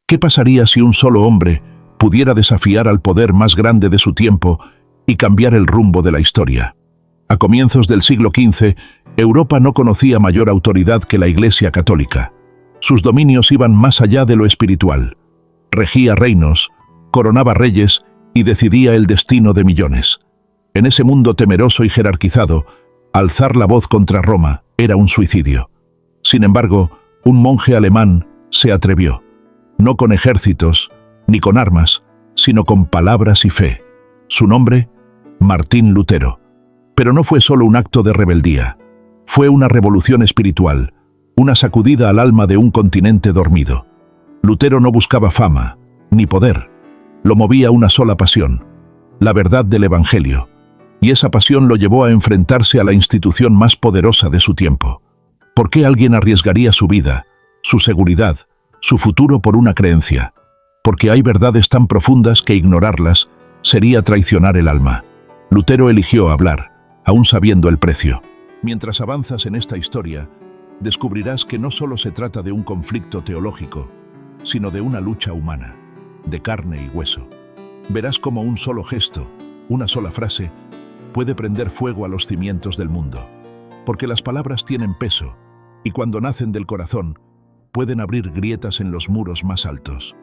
¿Qué pasaría si un solo hombre pudiera desafiar al poder más grande de su tiempo y cambiar el rumbo de la historia? A comienzos del siglo XV, Europa no conocía mayor autoridad que la Iglesia Católica. Sus dominios iban más allá de lo espiritual. Regía reinos, coronaba reyes y decidía el destino de millones. En ese mundo temeroso y jerarquizado, alzar la voz contra Roma era un suicidio. Sin embargo, un monje alemán se atrevió, no con ejércitos ni con armas, sino con palabras y fe. Su nombre, Martín Lutero. Pero no fue solo un acto de rebeldía. Fue una revolución espiritual, una sacudida al alma de un continente dormido. Lutero no buscaba fama, ni poder. Lo movía una sola pasión, la verdad del Evangelio. Y esa pasión lo llevó a enfrentarse a la institución más poderosa de su tiempo. ¿Por qué alguien arriesgaría su vida, su seguridad, su futuro por una creencia? Porque hay verdades tan profundas que ignorarlas sería traicionar el alma. Lutero eligió hablar, aún sabiendo el precio. Mientras avanzas en esta historia, descubrirás que no solo se trata de un conflicto teológico, sino de una lucha humana, de carne y hueso. Verás cómo un solo gesto, una sola frase, puede prender fuego a los cimientos del mundo. Porque las palabras tienen peso, y cuando nacen del corazón, pueden abrir grietas en los muros más altos.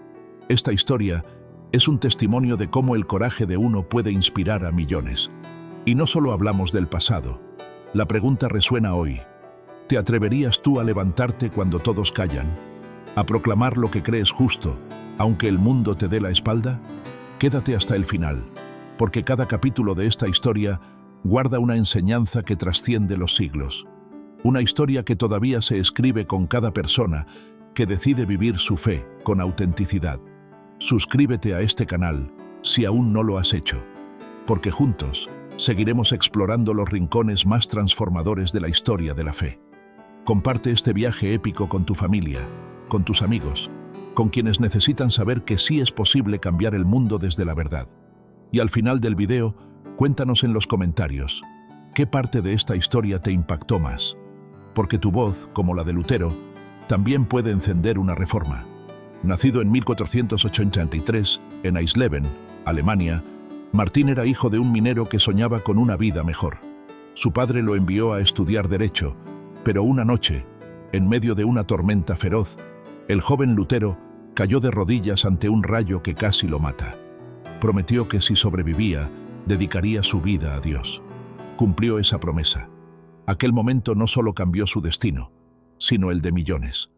Esta historia es un testimonio de cómo el coraje de uno puede inspirar a millones. Y no solo hablamos del pasado. La pregunta resuena hoy. ¿Te atreverías tú a levantarte cuando todos callan? ¿A proclamar lo que crees justo, aunque el mundo te dé la espalda? Quédate hasta el final, porque cada capítulo de esta historia guarda una enseñanza que trasciende los siglos. Una historia que todavía se escribe con cada persona que decide vivir su fe con autenticidad. Suscríbete a este canal si aún no lo has hecho, porque juntos seguiremos explorando los rincones más transformadores de la historia de la fe. Comparte este viaje épico con tu familia, con tus amigos, con quienes necesitan saber que sí es posible cambiar el mundo desde la verdad. Y al final del video, cuéntanos en los comentarios, ¿qué parte de esta historia te impactó más? Porque tu voz, como la de Lutero, también puede encender una reforma. Nacido en 1483, en Eisleben, Alemania, Martín era hijo de un minero que soñaba con una vida mejor. Su padre lo envió a estudiar Derecho, pero una noche, en medio de una tormenta feroz, el joven Lutero cayó de rodillas ante un rayo que casi lo mata. Prometió que si sobrevivía, dedicaría su vida a Dios. Cumplió esa promesa. Aquel momento no solo cambió su destino, sino el de millones.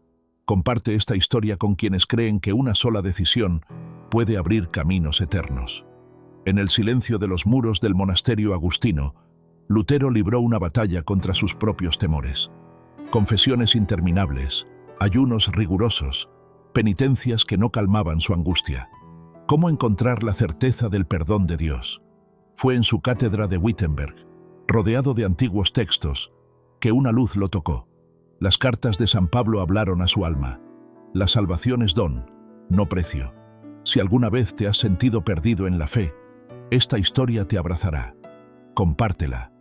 Comparte esta historia con quienes creen que una sola decisión puede abrir caminos eternos. En el silencio de los muros del monasterio agustino, Lutero libró una batalla contra sus propios temores. Confesiones interminables, ayunos rigurosos, penitencias que no calmaban su angustia. ¿Cómo encontrar la certeza del perdón de Dios? Fue en su cátedra de Wittenberg, rodeado de antiguos textos, que una luz lo tocó. Las cartas de San Pablo hablaron a su alma. La salvación es don, no precio. Si alguna vez te has sentido perdido en la fe, esta historia te abrazará. Compártela.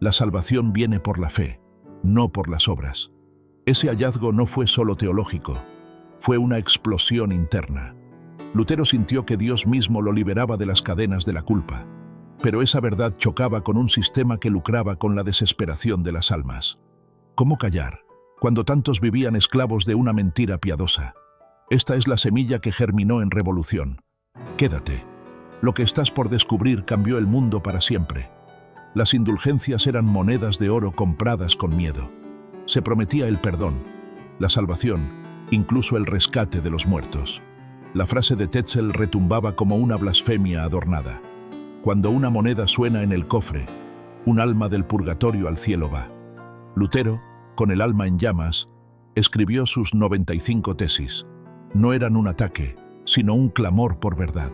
La salvación viene por la fe, no por las obras. Ese hallazgo no fue solo teológico, fue una explosión interna. Lutero sintió que Dios mismo lo liberaba de las cadenas de la culpa, pero esa verdad chocaba con un sistema que lucraba con la desesperación de las almas. ¿Cómo callar cuando tantos vivían esclavos de una mentira piadosa? Esta es la semilla que germinó en revolución. Quédate. Lo que estás por descubrir cambió el mundo para siempre. Las indulgencias eran monedas de oro compradas con miedo. Se prometía el perdón, la salvación, incluso el rescate de los muertos. La frase de Tetzel retumbaba como una blasfemia adornada. Cuando una moneda suena en el cofre, un alma del purgatorio al cielo va. Lutero, con el alma en llamas, escribió sus 95 tesis. No eran un ataque, sino un clamor por verdad.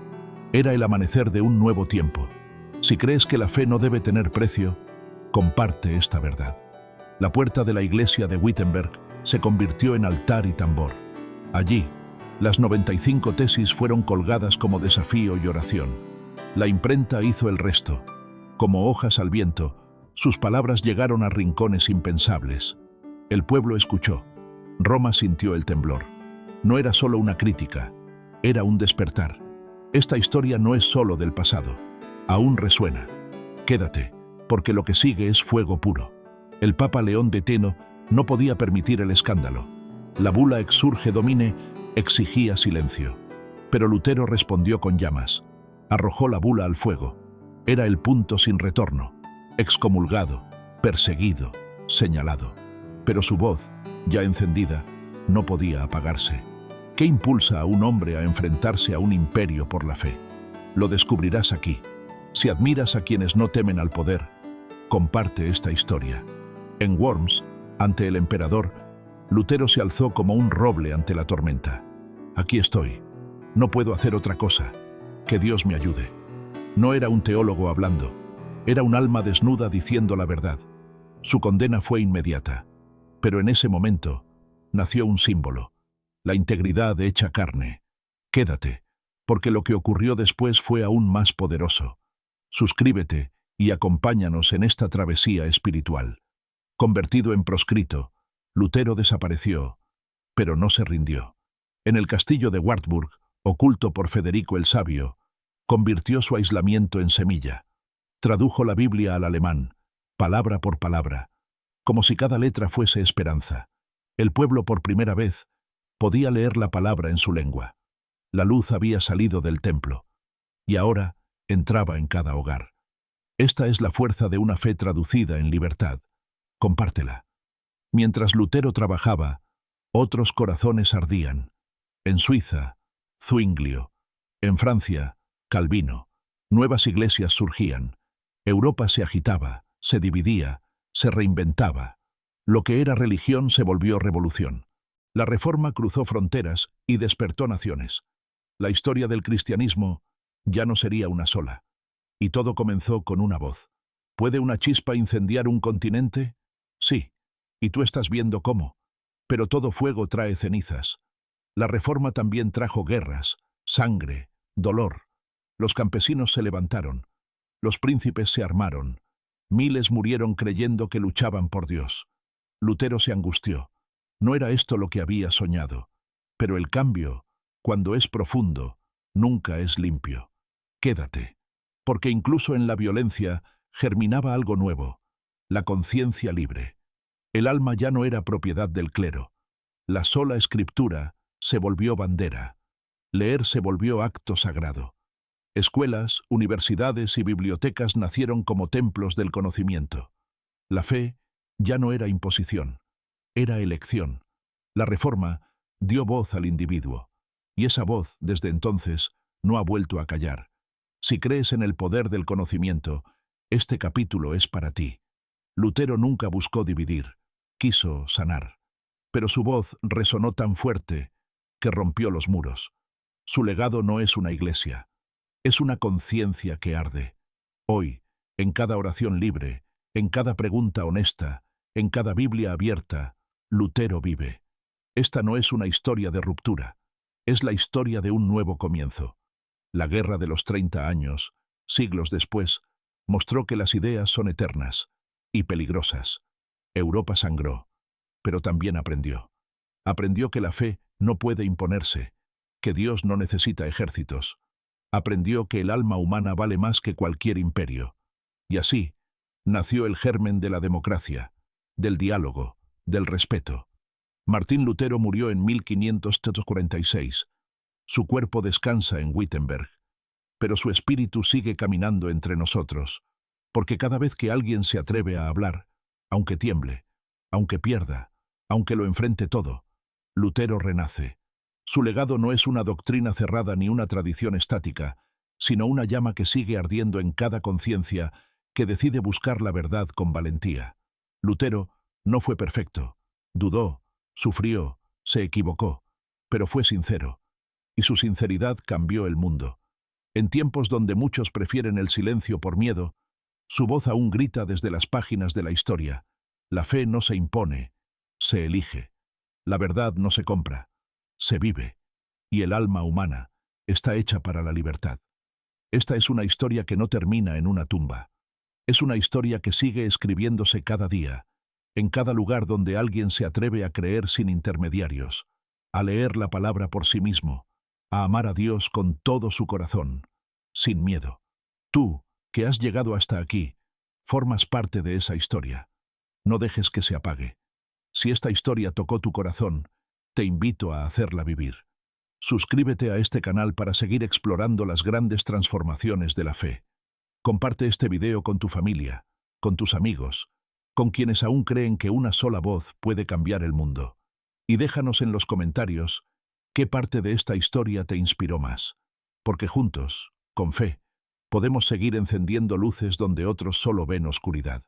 Era el amanecer de un nuevo tiempo. Si crees que la fe no debe tener precio, comparte esta verdad. La puerta de la iglesia de Wittenberg se convirtió en altar y tambor. Allí, las 95 tesis fueron colgadas como desafío y oración. La imprenta hizo el resto. Como hojas al viento, sus palabras llegaron a rincones impensables. El pueblo escuchó. Roma sintió el temblor. No era solo una crítica, Era un despertar. Esta historia no es solo del pasado. Aún resuena. Quédate, porque lo que sigue es fuego puro. El Papa León X no podía permitir el escándalo. La bula Exsurge Domine exigía silencio. Pero Lutero respondió con llamas. Arrojó la bula al fuego. Era el punto sin retorno. Excomulgado, perseguido, señalado. Pero su voz, ya encendida, no podía apagarse. ¿Qué impulsa a un hombre a enfrentarse a un imperio por la fe? Lo descubrirás aquí. Si admiras a quienes no temen al poder, comparte esta historia. En Worms, ante el emperador, Lutero se alzó como un roble ante la tormenta. Aquí estoy. No puedo hacer otra cosa. Que Dios me ayude. No era un teólogo hablando. Era un alma desnuda diciendo la verdad. Su condena fue inmediata. Pero en ese momento nació un símbolo. La integridad hecha carne. Quédate, porque lo que ocurrió después fue aún más poderoso. Suscríbete y acompáñanos en esta travesía espiritual. Convertido en proscrito, Lutero desapareció, pero no se rindió. En el castillo de Wartburg, oculto por Federico el Sabio, convirtió su aislamiento en semilla. Tradujo la Biblia al alemán, palabra por palabra, como si cada letra fuese esperanza. El pueblo por primera vez podía leer la palabra en su lengua. La luz había salido del templo, y ahora entraba en cada hogar. Esta es la fuerza de una fe traducida en libertad. Compártela. Mientras Lutero trabajaba, otros corazones ardían. En Suiza, Zwinglio. En Francia, Calvino. Nuevas iglesias surgían. Europa se agitaba, se dividía, se reinventaba. Lo que era religión se volvió revolución. La Reforma cruzó fronteras y despertó naciones. La historia del cristianismo ya no sería una sola. Y todo comenzó con una voz. ¿Puede una chispa incendiar un continente? Sí, y tú estás viendo cómo. Pero todo fuego trae cenizas. La Reforma también trajo guerras, sangre, dolor. Los campesinos se levantaron. Los príncipes se armaron. Miles murieron creyendo que luchaban por Dios. Lutero se angustió. No era esto lo que había soñado. Pero el cambio, cuando es profundo, nunca es limpio. Quédate, porque incluso en la violencia germinaba algo nuevo, la conciencia libre. El alma ya no era propiedad del clero. La sola escritura se volvió bandera. Leer se volvió acto sagrado. Escuelas, universidades y bibliotecas nacieron como templos del conocimiento. La fe ya no era imposición, era elección. La Reforma dio voz al individuo, y esa voz, desde entonces, no ha vuelto a callar. Si crees en el poder del conocimiento, este capítulo es para ti. Lutero nunca buscó dividir, quiso sanar, pero su voz resonó tan fuerte que rompió los muros. Su legado no es una iglesia, es una conciencia que arde. Hoy, en cada oración libre, en cada pregunta honesta, en cada Biblia abierta, Lutero vive. Esta no es una historia de ruptura, es la historia de un nuevo comienzo. La guerra de los 30 años, siglos después, mostró que las ideas son eternas y peligrosas. Europa sangró, pero también aprendió. Aprendió que la fe no puede imponerse, que Dios no necesita ejércitos. Aprendió que el alma humana vale más que cualquier imperio. Y así, nació el germen de la democracia, del diálogo, del respeto. Martín Lutero murió en 1546. Su cuerpo descansa en Wittenberg, pero su espíritu sigue caminando entre nosotros, porque cada vez que alguien se atreve a hablar, aunque tiemble, aunque pierda, aunque lo enfrente todo, Lutero renace. Su legado no es una doctrina cerrada ni una tradición estática, sino una llama que sigue ardiendo en cada conciencia que decide buscar la verdad con valentía. Lutero no fue perfecto, dudó, sufrió, se equivocó, pero fue sincero, y su sinceridad cambió el mundo. En tiempos donde muchos prefieren el silencio por miedo, su voz aún grita desde las páginas de la historia. La fe no se impone, se elige. La verdad no se compra, se vive. Y el alma humana está hecha para la libertad. Esta es una historia que no termina en una tumba. Es una historia que sigue escribiéndose cada día, en cada lugar donde alguien se atreve a creer sin intermediarios, a leer la palabra por sí mismo, a amar a Dios con todo su corazón, sin miedo. Tú, que has llegado hasta aquí, formas parte de esa historia. No dejes que se apague. Si esta historia tocó tu corazón, te invito a hacerla vivir. Suscríbete a este canal para seguir explorando las grandes transformaciones de la fe. Comparte este video con tu familia, con tus amigos, con quienes aún creen que una sola voz puede cambiar el mundo. Y déjanos en los comentarios qué parte de esta historia te inspiró más. Porque juntos, con fe, podemos seguir encendiendo luces donde otros solo ven oscuridad.